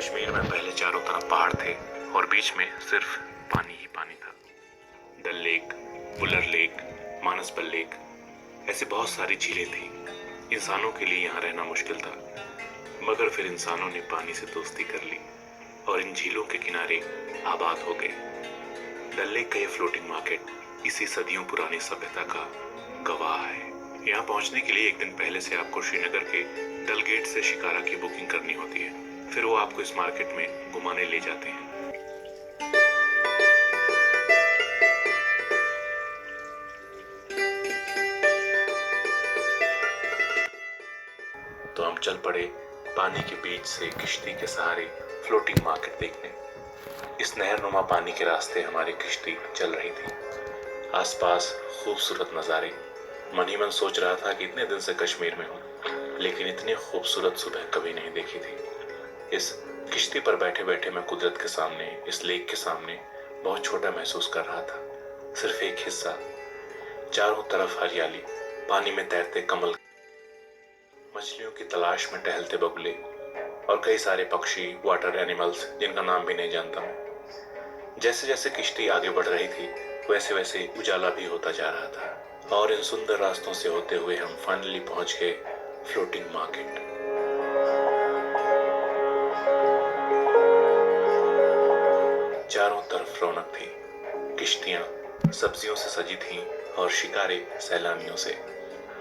कश्मीर में पहले चारों तरफ पहाड़ थे और बीच में सिर्फ पानी ही पानी था। Dal lake, Wular lake, Manasbal lake, ऐसी बहुत सारी झीलें थीं। इंसानों के लिए यहाँ रहना मुश्किल था, मगर फिर इंसानों ने पानी से दोस्ती कर ली और इन झीलों के किनारे आबाद हो गए। डल लेक का ये फ्लोटिंग मार्केट इसी सदियों पुरानी सभ्यता का गवाह है। यहाँ पहुँचने के लिए एक दिन पहले से आपको श्रीनगर के डल गेट से शिकारा की बुकिंग करनी होती है। फिर वो आपको इस मार्केट में घुमाने ले जाते हैं। तो हम चल पड़े पानी के बीच से किश्ती के सहारे फ्लोटिंग मार्केट देखने। इस नहरनुमा पानी के रास्ते हमारी किश्ती चल रही थी। आसपास खूबसूरत नज़ारे। मन ही मन सोच रहा था कि इतने दिन से कश्मीर में हूँ, लेकिन इतनी खूबसूरत सुबह कभी नहीं देखी थी। इस किश्ती पर बैठे बैठे मैं कुदरत के सामने, इस लेक के सामने बहुत छोटा महसूस कर रहा था। सिर्फ एक हिस्सा, चारों तरफ हरियाली, पानी में तैरते कमल, मछलियों की तलाश में टहलते बगुले और कई सारे पक्षी, वाटर एनिमल्स जिनका नाम भी नहीं जानता मैं। जैसे जैसे किश्ती आगे बढ़ रही थी वैसे वैसे उजाला भी होता जा रहा था और इन सुंदर रास्तों से होते हुए हम फाइनली पहुंच गए फ्लोटिंग मार्केट। चारों तरफ रौनक थी। किश्तियां सब्जियों से सजी थीं और शिकारे सैलानियों से।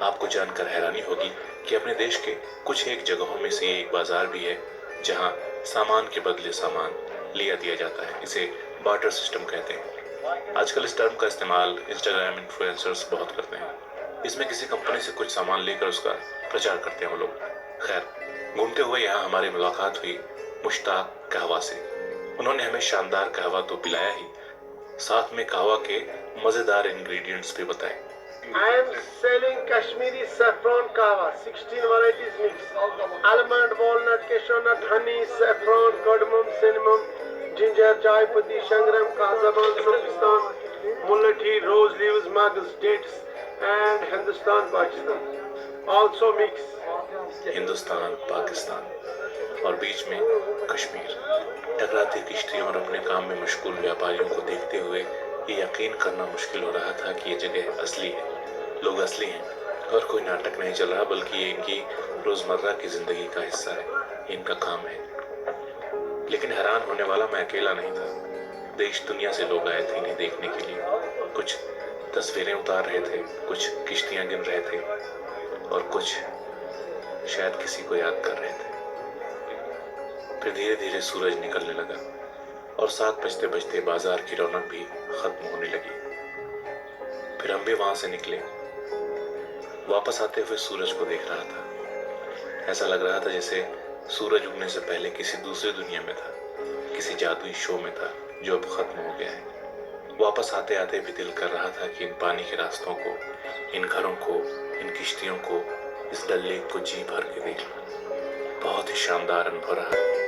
आपको जानकर हैरानी होगी कि अपने देश के कुछ एक जगहों में से एक बाजार भी है जहां सामान के बदले सामान लिया दिया जाता है। इसे बार्टर सिस्टम कहते हैं। आजकल इस टर्म का इस्तेमाल इंस्टाग्राम इन्फ्लुएंसर्स बहुत करते हैं। इसमें किसी कंपनी से कुछ सामान लेकर उसका प्रचार करते हैं वो लोग। खैर, घूमते हुए यहाँ हमारी मुलाकात हुई मुश्ताक कहवा से। उन्होंने हमें शानदार कहवा तो पिलाया ही, साथ में कहवा के मजेदार इंग्रेडिएंट्स भी बताए। I am selling Kashmiri saffron kahwa, 16 varieties mix. Almond, walnut, cashew nut, honey, saffron, cardamom, cinnamon, ginger, chai patti, shangram, kazaban, Pakistan, mulati, rose leaves, mugs, dates, and Hindustan, Pakistan. Also mix. Hindustan, Pakistan और बीच में कश्मीर। टकराती किश्तियों और अपने काम में मशगूल व्यापारियों को देखते हुए ये यकीन करना मुश्किल हो रहा था कि ये जगह असली है, लोग असली हैं और कोई नाटक नहीं चल रहा, बल्कि ये इनकी रोजमर्रा की जिंदगी का हिस्सा है, इनका काम है। लेकिन हैरान होने वाला मैं अकेला नहीं था। देश दुनिया से लोग आए थे इन्हें देखने के लिए। कुछ तस्वीरें उतार रहे थे, कुछ किश्तियां गिन रहे थे और कुछ शायद किसी को याद कर रहे थे। फिर धीरे धीरे सूरज निकलने लगा और 7 बजते बजते बाजार की रौनक भी खत्म होने लगी। फिर हम भी वहां से निकले। वापस आते हुए सूरज को देख रहा था। ऐसा लग रहा था जैसे सूरज उगने से पहले किसी दूसरी दुनिया में था, किसी जादुई शो में था जो अब खत्म हो गया है। वापस आते आते भी दिल कर रहा था कि इन पानी के रास्तों को, इन घरों को, इन किश्तियों को, इस डल लेक को जी भर के देख लूं। बहुत ही शानदार अनुभव रहा।